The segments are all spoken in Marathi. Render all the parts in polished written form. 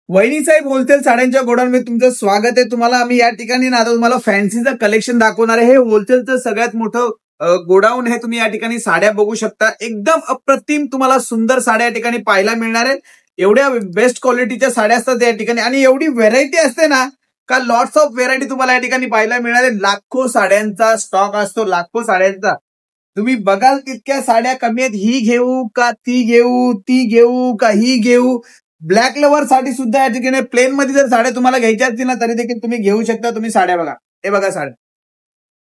वहिनी साहेब होलसेल साड्यांच्या गोडाऊनमध्ये तुमचं स्वागत आहे. तुम्हाला आम्ही या ठिकाणी ना आता तुम्हाला फॅन्सीचं कलेक्शन दाखवणार आहे. हे होलसेलचं सगळ्यात मोठं गोडाऊन आहे. तुम्ही या ठिकाणी साड्या बघू शकता. एकदम अप्रतिम तुम्हाला सुंदर साड्या या ठिकाणी पाहायला मिळणार आहेत. एवढ्या बेस्ट क्वालिटीच्या साड्या असतात या ठिकाणी आणि एवढी व्हेरायटी असते ना का लॉट्स ऑफ व्हेरायटी तुम्हाला या ठिकाणी पाहायला मिळणार आहे. लाखो साड्यांचा स्टॉक असतो, लाखो साड्यांचा. तुम्ही बघाल तितक्या साड्या कमी आहेत. ही घेऊ का ती घेऊ, ती घेऊ का ही घेऊ. ब्लॅक लवर साठी सुद्धा या ठिकाणी प्लेन मध्ये जर साड्या तुम्हाला घ्यायच्या असतील ना तरी देखील तुम्ही घेऊ शकता. तुम्ही साड्या बघा, हे बघा साड्या,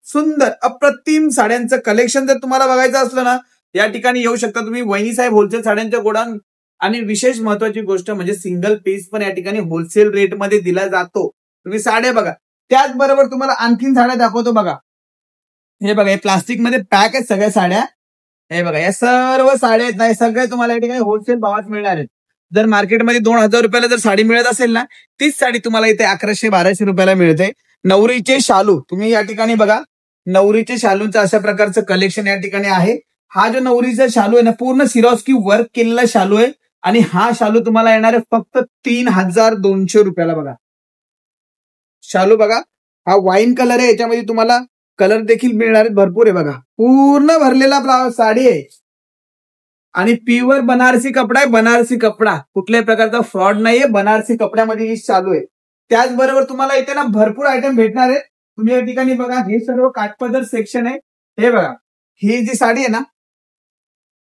सुंदर अप्रतिम साड्यांचं कलेक्शन जर तुम्हाला बघायचं असलं ना या ठिकाणी येऊ शकता तुम्ही. वहिनी साहेब होलसेल साड्यांच्या गोडाऊन. आणि विशेष महत्वाची गोष्ट म्हणजे सिंगल पीस पण या ठिकाणी होलसेल रेटमध्ये दिला जातो. तुम्ही साड्या बघा. त्याचबरोबर तुम्हाला आणखीन साड्या दाखवतो बघा. हे बघा, हे प्लास्टिक मध्ये पॅक आहेत सगळ्या साड्या. हे बघा, या सर्व साड्या आहेत ना, सगळ्या तुम्हाला या ठिकाणी होलसेल भावात मिळणार आहेत. जर मार्केटमध्ये 2000 रुपयाला जर साडी मिळत असेल ना, तीच साडी तुम्हाला इथे 1100-1200 रुपयाला मिळते. नवरीचे शालू तुम्ही या ठिकाणी बघा. नवरीचे शालूंचं अशा प्रकारचं कलेक्शन या ठिकाणी आहे. हा जो नवरीचा शालू आहे ना, पूर्ण सिरोस्की वर्क केलेला शालू आहे आणि हा शालू तुम्हाला येणार आहे फक्त 3200 रुपयाला. बघा शालू बघा, हा वाईन कलर आहे. याच्यामध्ये तुम्हाला कलर देखील मिळणार आहेत भरपूर. आहे बघा, पूर्ण भरलेला साडी आहे आणि प्युअर बनारसी कपडा आहे. बनारसी कपडा, कुठल्याही प्रकारचा फ्रॉड नाहीये. बनारसी कपड्यामध्ये ही चालू आहे. त्याचबरोबर तुम्हाला इथे ना भरपूर आयटम भेटणार आहेत. तुम्ही या ठिकाणी बघा, हे सर्व काठपदर सेक्शन आहे. हे बघा, ही जी साडी आहे ना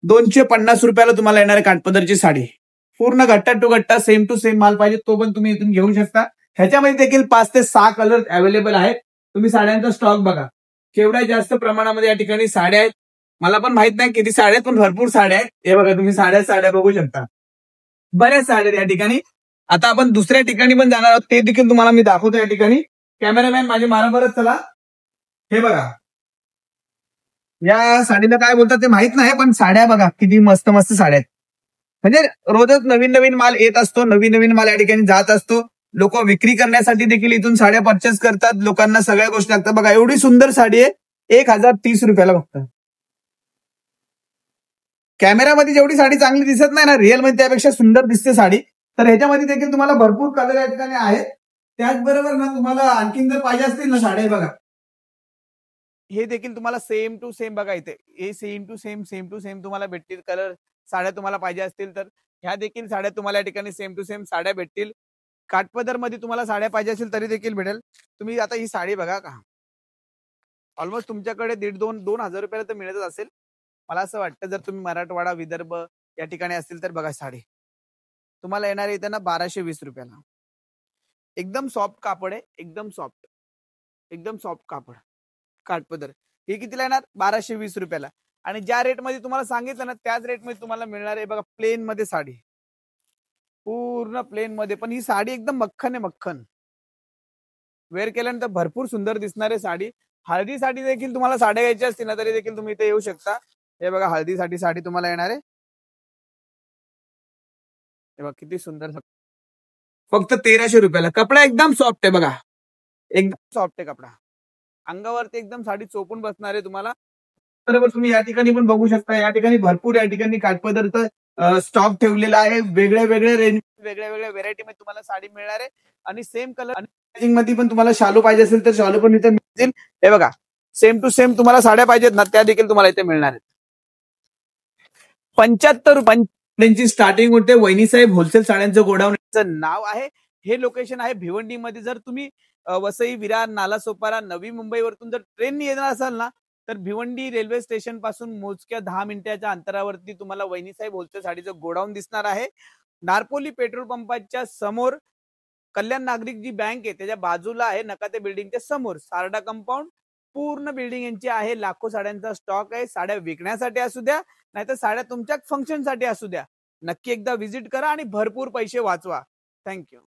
250 रुपयाला तुम्हाला येणार आहे. काठपदरची साडी पूर्ण गट्टा टू गट्टा सेम टू सेम माल पाहिजे तो पण तुम्ही इथून घेऊ शकता. ह्याच्यामध्ये देखील 5 ते 6 कलर अवेलेबल आहेत. तुम्ही साड्यांचा स्टॉक बघा, केवढ्या जास्त प्रमाणामध्ये या ठिकाणी साड्या आहेत. मला पण माहित नाही किती साड्या आहेत, पण भरपूर साड्या आहेत. हे बघा, तुम्ही साड्या बघू शकता. बऱ्याच साड्या या ठिकाणी. आता आपण दुसऱ्या ठिकाणी पण जाणार आहोत, ते देखील तुम्हाला मी दाखवतो या ठिकाणी. कॅमेरामॅन माझे बरोबरच चला. हे बघा, या साडीला काय बोलतात ते माहित नाही, पण साड्या बघा किती मस्त मस्त साड्या आहेत. म्हणजे रोजच नवीन नवीन माल येत असतो, नवीन नवीन माल या ठिकाणी जात असतो. लोक विक्री करण्यासाठी देखील इथून साड्या परचेस करतात. लोकांना सगळ्या गोष्टी लागतात. बघा, एवढी सुंदर साडी आहे 1030 रुपयाला फक्त. कॅमेरामध्ये जेवढी साडी चांगली दिसत नाही ना, रिअल मध्ये त्यापेक्षा सुंदर दिसते साडी. तर ह्याच्यामध्ये देखील तुम्हाला भरपूर कलर या ठिकाणी आहेत. त्याचबरोबर ना तुम्हाला आणखीन जर पाहिजे असतील ना साड्या बघा, हे देखील तुम्हाला सेम टू सेम बघा. इथे हे सेम टू सेम तुम्हाला भेटतील. कलर साड्या तुम्हाला पाहिजे असतील तर ह्या देखील साड्या तुम्हाला या ठिकाणी सेम टू सेम साड्या भेटतील. काठपदर मध्ये तुम्हाला साड्या पाहिजे असेल तरी देखील भेटेल. तुम्ही आता ही साडी बघा का, ऑलमोस्ट तुमच्याकडे 1,500-2,000 रुपयाला तर मिळतच असेल मला असं वाटतं. जर तुम्ही मराठवाडा विदर्भ या ठिकाणी असतील तर बघा, साडी तुम्हाला येणार आहे इथं ना 1220 रुपयाला. एकदम सॉफ्ट कापड आहे, एकदम सॉफ्ट कापड. काठपदर हे कितीला येणार? 1220 रुपयाला. आणि ज्या रेटमध्ये तुम्हाला सांगितलं ना त्याच रेटमध्ये तुम्हाला मिळणार आहे. बघा, प्लेन मध्ये साडी, पूर्ण प्लेन मध्ये. पण ही साडी एकदम मक्खन आहे, मक्खन. वेअर केल्यानंतर भरपूर सुंदर दिसणार आहे साडी. हळदीसाठी देखील तुम्हाला साड्या घ्यायच्या असतील ना तरी देखील तुम्ही इथे येऊ शकता. हे बघा, हळदीसाठी साडी तुम्हाला येणार आहे. हे बघा किती सुंदर, फक्त 1300 रुपयाला. कपडा एकदम सॉफ्ट आहे बघा, एकदम सॉफ्ट आहे कपडा. अंगावरती एकदम साडी चोपून बसणार आहे तुम्हाला. बरोबर, तुम्ही या ठिकाणी पण बघू शकता. या ठिकाणी भरपूर या ठिकाणी काठपदरचा स्टॉक ठेवलेला आहे. वेगळ्या वेगळ्या रेंज, वेगळ्या वेगळ्या व्हेरायटी मध्ये तुम्हाला साडी मिळणार आहे. आणि सेम कलर आणि मध्ये पण तुम्हाला शालू पाहिजे असेल तर शालू पण इथे मिळतील. हे बघा, सेम टू सेम तुम्हाला साड्या पाहिजेत ना त्या देखील तुम्हाला इथे मिळणार आहेत. 75 रुपयांची स्टार्टिंग होते. वहिनी साहेब होलसेल साड्यांचं गोडाऊनचं नाव आहे. हे लोकेशन आहे भिवंडीमध्ये. जर तुम्ही वसई, विरार, नालासोपारा, नवी मुंबईवरतून जर ट्रेननी येणार असाल ना तर भिवंडी रेल्वे स्टेशन पासून मोजक्या 10 मिनिटाच्या अंतरावरती तुम्हाला वहिनी साहेब होलसेल साडीचं गोडाऊन दिसणार आहे. नारपोली पेट्रोल पंपाच्या समोर कल्याण नागरिक जी बँक आहे त्याच्या बाजूला आहे. नकाते बिल्डिंगच्या समोर सारडा कंपाऊंड. पूर्ण बिल्डिंग यांची आहे. लाखो साड्यांचा स्टॉक आहे. साड्या विकण्यासाठी असू द्या नाहीतर साड्या तुमच्या फंक्शनसाठी असू द्या, नक्की एकदा व्हिजिट करा आणि भरपूर पैसे वाचवा. थँक्यू.